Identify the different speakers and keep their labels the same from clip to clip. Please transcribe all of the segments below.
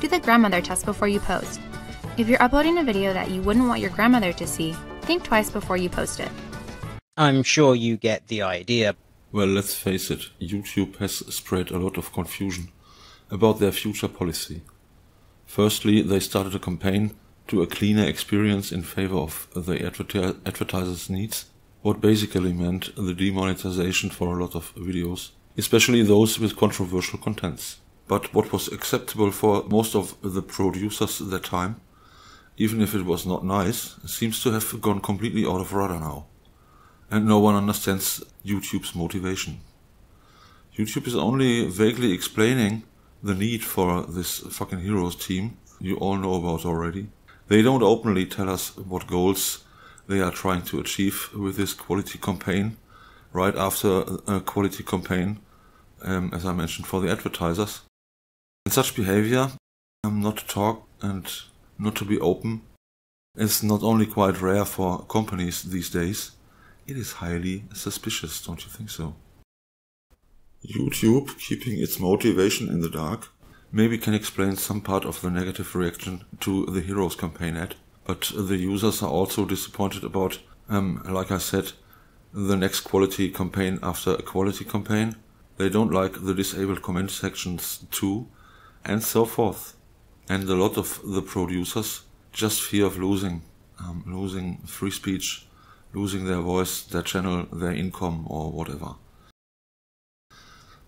Speaker 1: Do the grandmother test before you post. If you're uploading a video that you wouldn't want your grandmother to see, think twice before you post it.
Speaker 2: I'm sure you get the idea.
Speaker 3: Well, let's face it, YouTube has spread a lot of confusion about their future policy. Firstly, they started a campaign to a cleaner experience in favor of the advertisers' needs, what basically meant the demonetization for a lot of videos, especially those with controversial contents. But what was acceptable for most of the producers at that time, even if it was not nice, seems to have gone completely out of radar now. And no one understands YouTube's motivation. YouTube is only vaguely explaining the need for this fucking heroes team you all know about already. They don't openly tell us what goals they are trying to achieve with this quality campaign, right after a quality campaign, as I mentioned, for the advertisers. And such behavior, not to talk and not to be open, is not only quite rare for companies these days, it is highly suspicious, don't you think so? YouTube, keeping its motivation in the dark, maybe can explain some part of the negative reaction to the Heroes campaign ad, but the users are also disappointed about, like I said, the next quality campaign after a quality campaign. They don't like the disabled comment sections too, and so forth. And a lot of the producers just fear of losing free speech, losing their voice, their channel, their income, or whatever.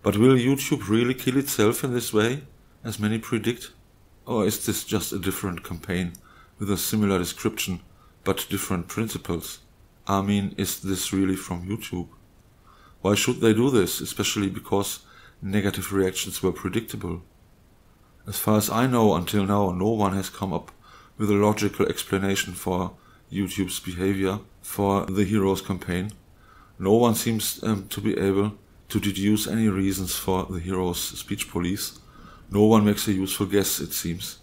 Speaker 3: But will YouTube really kill itself in this way, as many predict? Or is this just a different campaign with a similar description, but different principles? I mean, is this really from YouTube? Why should they do this, especially because negative reactions were predictable? As far as I know, until now, no one has come up with a logical explanation for YouTube's behavior for the Heroes campaign. No one seems to be able to deduce any reasons for the Heroes speech police. No one makes a useful guess, it seems.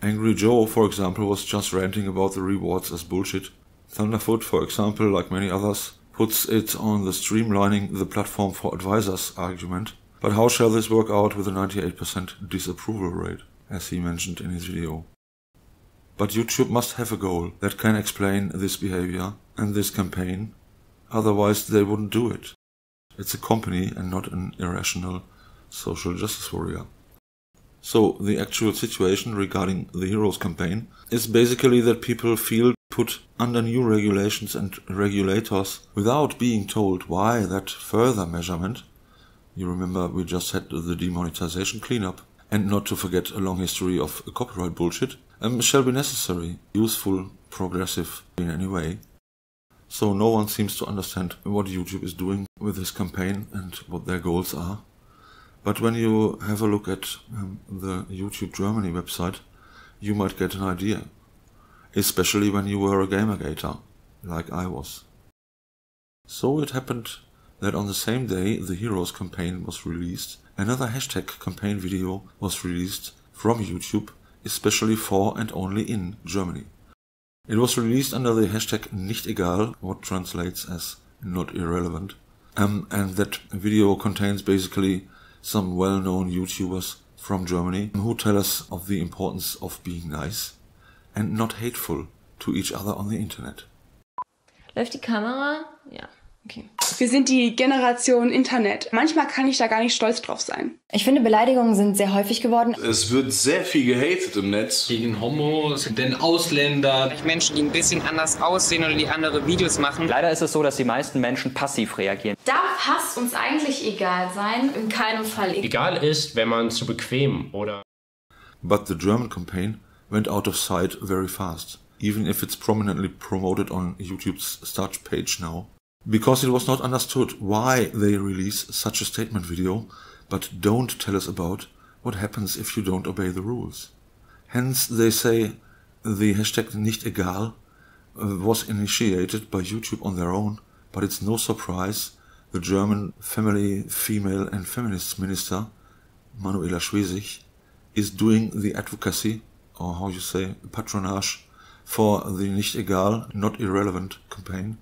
Speaker 3: Angry Joe, for example, was just ranting about the rewards as bullshit. Thunderfoot, for example, like many others, puts it on the streamlining the platform for advisors argument. But how shall this work out with a 98% disapproval rate, as he mentioned in his video? But YouTube must have a goal that can explain this behavior and this campaign, otherwise they wouldn't do it. It's a company and not an irrational social justice warrior. So the actual situation regarding the Heroes campaign is basically that people feel put under new regulations and regulators without being told why that further measurement, you remember we just had the demonetization cleanup, and not to forget a long history of copyright bullshit, shall be necessary, useful, progressive in any way. So no one seems to understand what YouTube is doing with this campaign and what their goals are. But when you have a look at the YouTube Germany website, you might get an idea. Especially when you were a Gamergator, like I was. So it happened that on the same day the Heroes campaign was released, another hashtag campaign video was released from YouTube, especially for and only in Germany. It was released under the hashtag nicht egal, what translates as not irrelevant, and that video contains basically some well-known YouTubers from Germany who tell us of the importance of being nice and not hateful to each other on the Internet.
Speaker 4: Läuft die Kamera? Ja. Okay.
Speaker 5: Wir sind die Generation Internet. Manchmal kann ich da gar nicht stolz drauf sein.
Speaker 6: Ich finde, Beleidigungen sind sehr häufig geworden.
Speaker 7: Es wird sehr viel gehatet im Netz.
Speaker 8: Gegen Homos, den Ausländer.
Speaker 9: Menschen, die ein bisschen anders aussehen oder die andere Videos machen.
Speaker 10: Leider ist es so, dass die meisten Menschen passiv reagieren.
Speaker 11: Darf Hass uns eigentlich egal sein? In keinem Fall.
Speaker 8: Egal ist, wenn man zu bequem oder...
Speaker 3: But the German campaign went out of sight very fast, even if it's prominently promoted on YouTube's start page now. Because it was not understood why they release such a statement video, but don't tell us about what happens if you don't obey the rules. Hence they say the hashtag nicht egal was initiated by YouTube on their own, but it's no surprise the German family, female and feminist minister, Manuela Schwesig, is doing the advocacy, or how you say, patronage, for the nicht egal, not irrelevant campaign,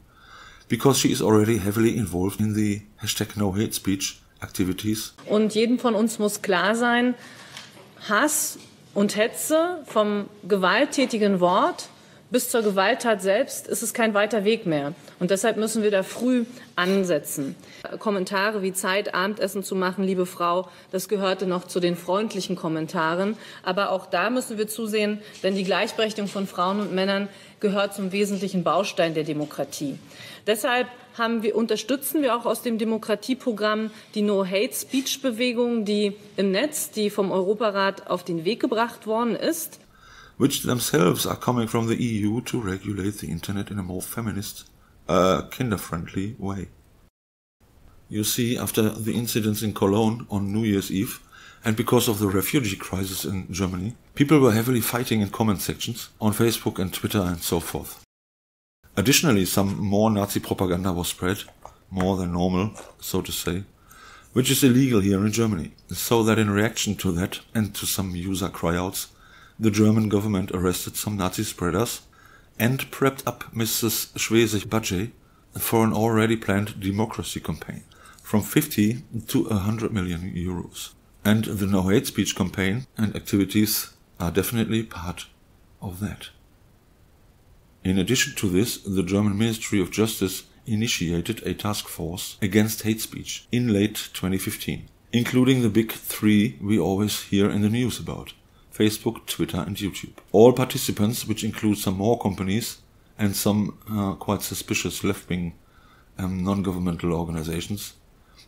Speaker 3: because she is already heavily involved in the hashtag no hate speech activities.
Speaker 4: Und jedem von uns muss klar sein, Hass
Speaker 12: und Hetze vom gewalttätigen Wort bis zur Gewalttat selbst ist es kein weiter Weg mehr. Und deshalb müssen wir da früh ansetzen. Kommentare wie Zeit, Abendessen zu machen, liebe Frau, das gehörte noch zu den freundlichen Kommentaren. Aber auch da müssen wir zusehen, denn die Gleichberechtigung von Frauen und Männern gehört zum wesentlichen Baustein der Demokratie. Deshalb unterstützen wir auch aus dem Demokratieprogramm die No-Hate-Speech-Bewegung, die im Netz, die vom Europarat auf den Weg gebracht worden ist,
Speaker 3: which themselves are coming from the EU to regulate the internet in a more feminist, kinder-friendly way. You see, after the incidents in Cologne on New Year's Eve, and because of the refugee crisis in Germany, people were heavily fighting in comment sections on Facebook and Twitter and so forth. Additionally, some more Nazi propaganda was spread, more than normal, so to say, which is illegal here in Germany. So that in reaction to that and to some user cryouts, the German government arrested some Nazi spreaders and prepped up Mrs. Schwesig-Badge for an already planned democracy campaign from 50 to 100 million euros. And the No Hate Speech campaign and activities are definitely part of that. In addition to this, the German Ministry of Justice initiated a task force against hate speech in late 2015, including the big three we always hear in the news about: Facebook, Twitter and YouTube. All participants, which include some more companies and some quite suspicious left-wing non-governmental organizations,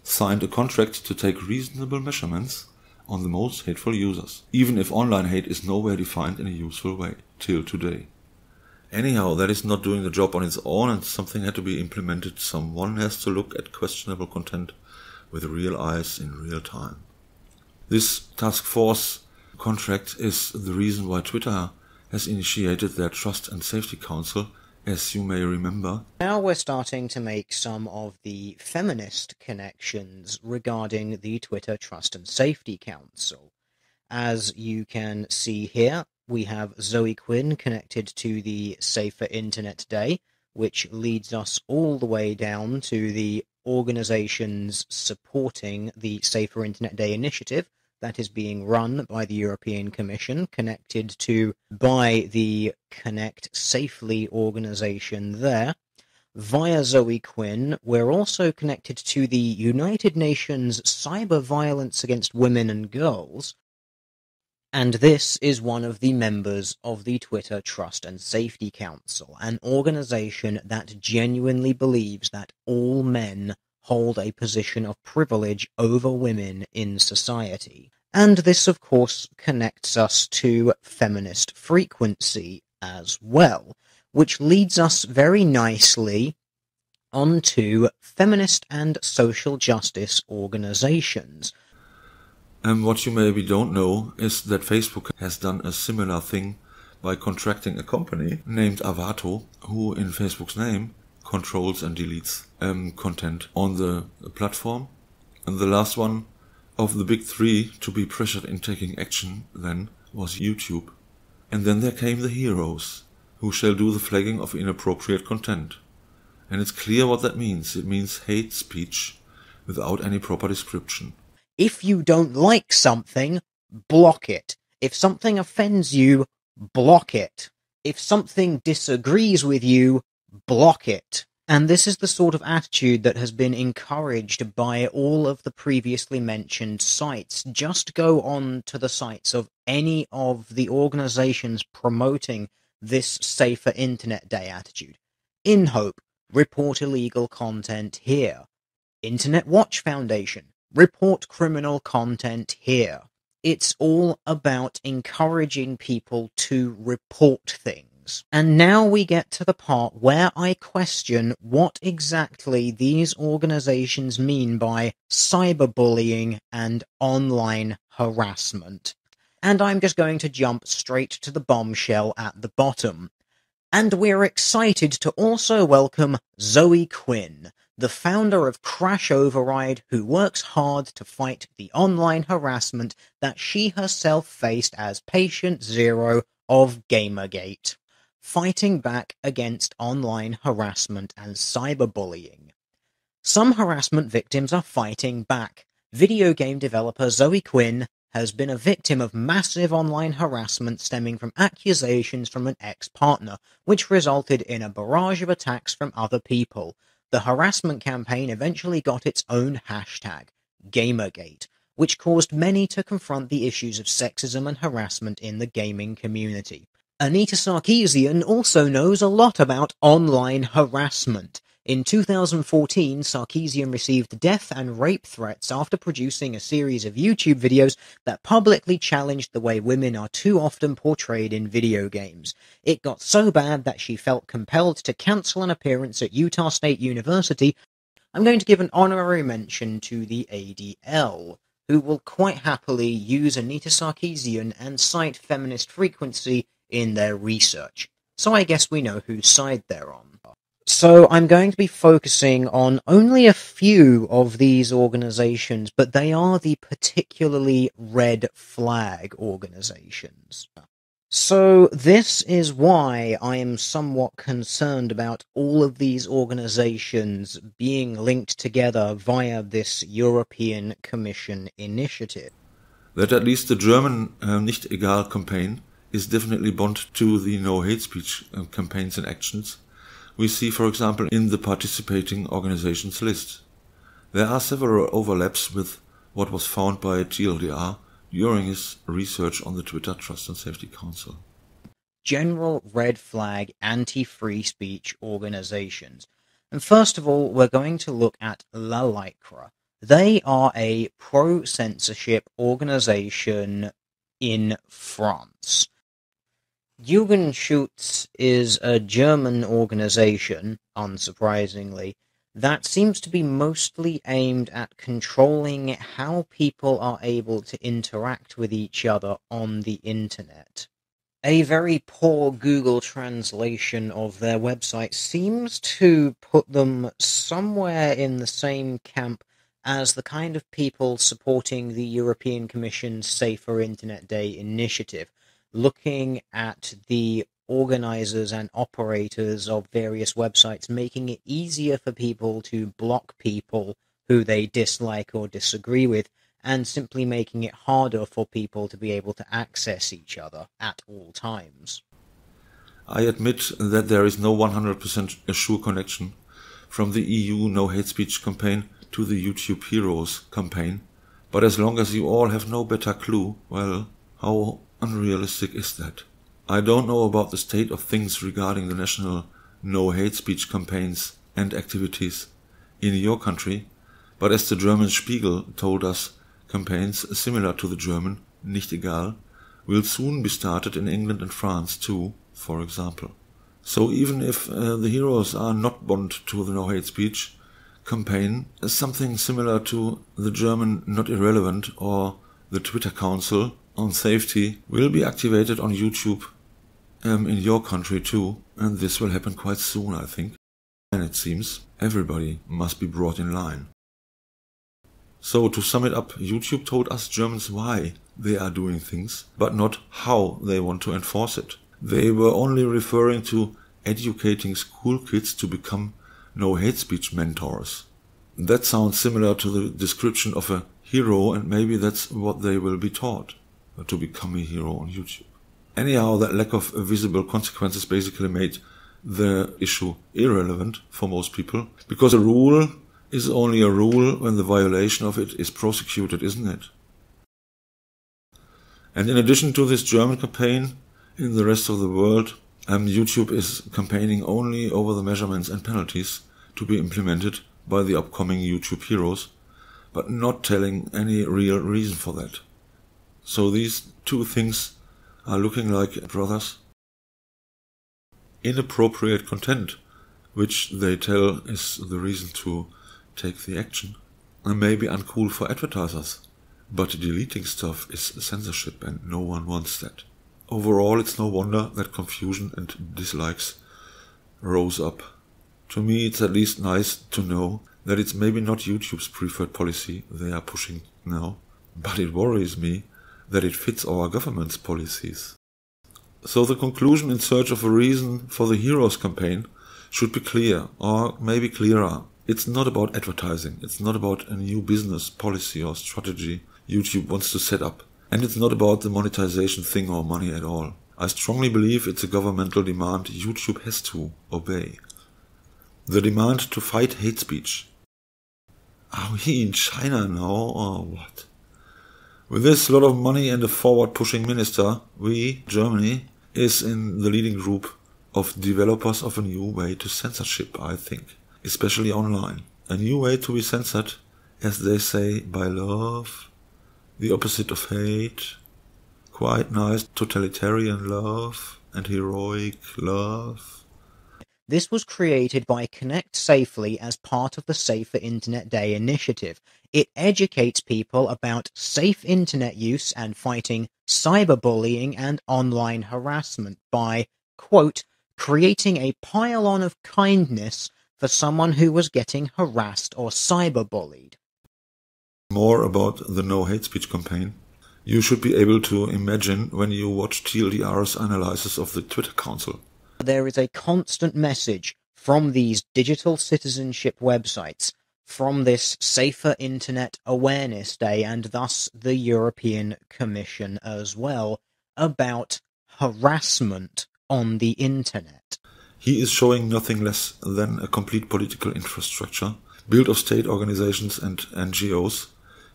Speaker 3: signed a contract to take reasonable measurements on the most hateful users, even if online hate is nowhere defined in a useful way, till today. Anyhow, that is not doing the job on its own, and something had to be implemented. Someone has to look at questionable content with real eyes in real time. This task force contract is the reason why Twitter has initiated their Trust and Safety Council, as you may remember.
Speaker 2: Now we're starting to make some of the feminist connections regarding the Twitter Trust and Safety Council. As you can see here, we have Zoe Quinn connected to the Safer Internet Day, which leads us all the way down to the organizations supporting the Safer Internet Day initiative that is being run by the European Commission, connected to by the Connect Safely organization there. Via Zoe Quinn, we're also connected to the United Nations Cyber Violence Against Women and Girls, and this is one of the members of the Twitter Trust and Safety Council, an organization that genuinely believes that all men hold a position of privilege over women in society. And this, of course, connects us to feminist frequency as well, which leads us very nicely onto feminist and social justice organizations.
Speaker 3: And what you maybe don't know is that Facebook has done a similar thing by contracting a company named Avato, who in Facebook's name controls and deletes content on the platform. And the last one of the big three to be pressured in taking action then was YouTube. And then there came the heroes, who shall do the flagging of inappropriate content. And it's clear what that means. It means hate speech without any proper description.
Speaker 2: If you don't like something, block it. If something offends you, block it. If something disagrees with you, block it. And this is the sort of attitude that has been encouraged by all of the previously mentioned sites. Just go on to the sites of any of the organizations promoting this Safer Internet Day attitude. In Hope, report illegal content here. Internet Watch Foundation, report criminal content here. It's all about encouraging people to report things. And now we get to the part where I question what exactly these organizations mean by cyberbullying and online harassment. And I'm just going to jump straight to the bombshell at the bottom. And we're excited to also welcome Zoe Quinn, the founder of Crash Override, who works hard to fight the online harassment that she herself faced as patient zero of Gamergate, fighting back against online harassment and cyberbullying. Some harassment victims are fighting back. Video game developer Zoe Quinn has been a victim of massive online harassment stemming from accusations from an ex-partner, which resulted in a barrage of attacks from other people. The harassment campaign eventually got its own hashtag, Gamergate, which caused many to confront the issues of sexism and harassment in the gaming community. Anita Sarkeesian also knows a lot about online harassment. In 2014, Sarkeesian received death and rape threats after producing a series of YouTube videos that publicly challenged the way women are too often portrayed in video games. It got so bad that she felt compelled to cancel an appearance at Utah State University. I'm going to give an honorary mention to the ADL, who will quite happily use Anita Sarkeesian and cite feminist frequency in their research. So I guess we know whose side they're on. So I'm going to be focusing on only a few of these organizations, but they are the particularly red flag organizations. So this is why I am somewhat concerned about all of these organizations being linked together via this European Commission initiative.
Speaker 3: That at least the German Nicht Egal campaign is definitely bound to the no hate speech campaigns and actions we see, for example, in the participating organizations list. There are several overlaps with what was found by TLDR during his research on the Twitter Trust and Safety Council.
Speaker 2: General red flag anti-free speech organizations. And first of all, we're going to look at La Lycra. They are a pro-censorship organization in France. Jugendschutz is a German organization, unsurprisingly, that seems to be mostly aimed at controlling how people are able to interact with each other on the internet. A very poor Google translation of their website seems to put them somewhere in the same camp as the kind of people supporting the European Commission's Safer Internet Day initiative, looking at the organizers and operators of various websites, making it easier for people to block people who they dislike or disagree with, and simply making it harder for people to be able to access each other at all times.
Speaker 3: I admit that there is no 100% sure connection from the EU No Hate Speech campaign to the YouTube Heroes campaign, but as long as you all have no better clue, well, how unrealistic is that? I don't know about the state of things regarding the national no hate speech campaigns and activities in your country, but as the German Spiegel told us, campaigns similar to the German Nicht Egal will soon be started in England and France too, for example. So even if the heroes are not bound to the no hate speech campaign, something similar to the German Not Irrelevant or the Twitter Council on Safety will be activated on YouTube in your country too, and this will happen quite soon, I think. And it seems everybody must be brought in line. So to sum it up, YouTube told us Germans why they are doing things, but not how they want to enforce it. They were only referring to educating school kids to become no hate speech mentors. That sounds similar to the description of a hero, and maybe that's what they will be taught, to become a hero on YouTube. Anyhow, that lack of visible consequences basically made the issue irrelevant for most people, because a rule is only a rule when the violation of it is prosecuted, isn't it? And in addition to this German campaign, in the rest of the world, YouTube is campaigning only over the measurements and penalties to be implemented by the upcoming YouTube heroes, but not telling any real reason for that. So these two things are looking like brothers. Inappropriate content, which they tell is the reason to take the action, and may be uncool for advertisers, but deleting stuff is censorship and no one wants that. Overall, it's no wonder that confusion and dislikes rose up. To me, it's at least nice to know that it's maybe not YouTube's preferred policy they are pushing now, but it worries me that it fits our government's policies. So the conclusion in search of a reason for the Heroes campaign should be clear, or maybe clearer. It's not about advertising, it's not about a new business policy or strategy YouTube wants to set up. And it's not about the monetization thing or money at all. I strongly believe it's a governmental demand YouTube has to obey. The demand to fight hate speech. Are we in China now or what? With this lot of money and a forward-pushing minister, we, Germany, is in the leading group of developers of a new way to censorship, I think, especially online. A new way to be censored, as they say, by love, the opposite of hate, quite nice totalitarian love and heroic love.
Speaker 2: This was created by Connect Safely as part of the Safer Internet Day initiative. It educates people about safe internet use and fighting cyberbullying and online harassment by, quote, creating a pile-on of kindness for someone who was getting harassed or cyberbullied.
Speaker 3: More about the No Hate Speech campaign. You should be able to imagine when you watch ytheroes' analysis of the Twitter Council.
Speaker 2: There is a constant message from these digital citizenship websites, from this Safer Internet Awareness Day, and thus the European Commission as well, about harassment on the internet.
Speaker 3: He is showing nothing less than a complete political infrastructure, built of state organizations and NGOs,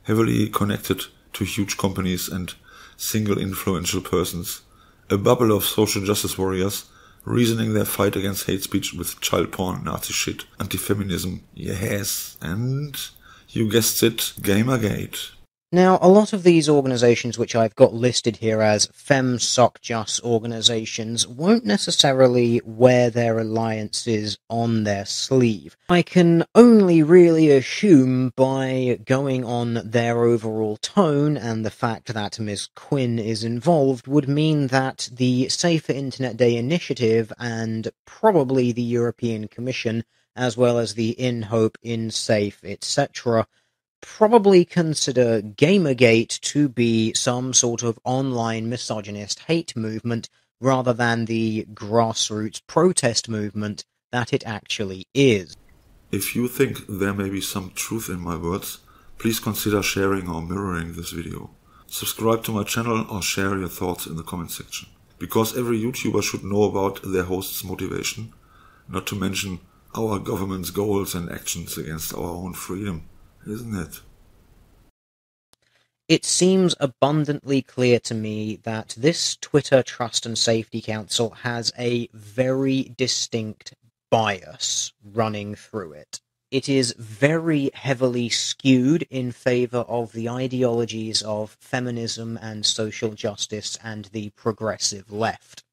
Speaker 3: heavily connected to huge companies and single influential persons, a bubble of social justice warriors, reasoning their fight against hate speech with child porn, Nazi shit, anti-feminism, yes, and, you guessed it, Gamergate.
Speaker 2: Now, a lot of these organizations which I've got listed here as FemSocJust organizations won't necessarily wear their alliances on their sleeve. I can only really assume by going on their overall tone and the fact that Ms. Quinn is involved would mean that the Safer Internet Day initiative and probably the European Commission, as well as the In Hope, In Safe, etc., probably consider Gamergate to be some sort of online misogynist hate movement rather than the grassroots protest movement that it actually is.
Speaker 3: If you think there may be some truth in my words, please consider sharing or mirroring this video. Subscribe to my channel or share your thoughts in the comment section. Because every YouTuber should know about their host's motivation, not to mention our government's goals and actions against our own freedom. Isn't it?
Speaker 2: It seems abundantly clear to me that this Twitter Trust and Safety Council has a very distinct bias running through it. It is very heavily skewed in favor of the ideologies of feminism and social justice and the progressive left.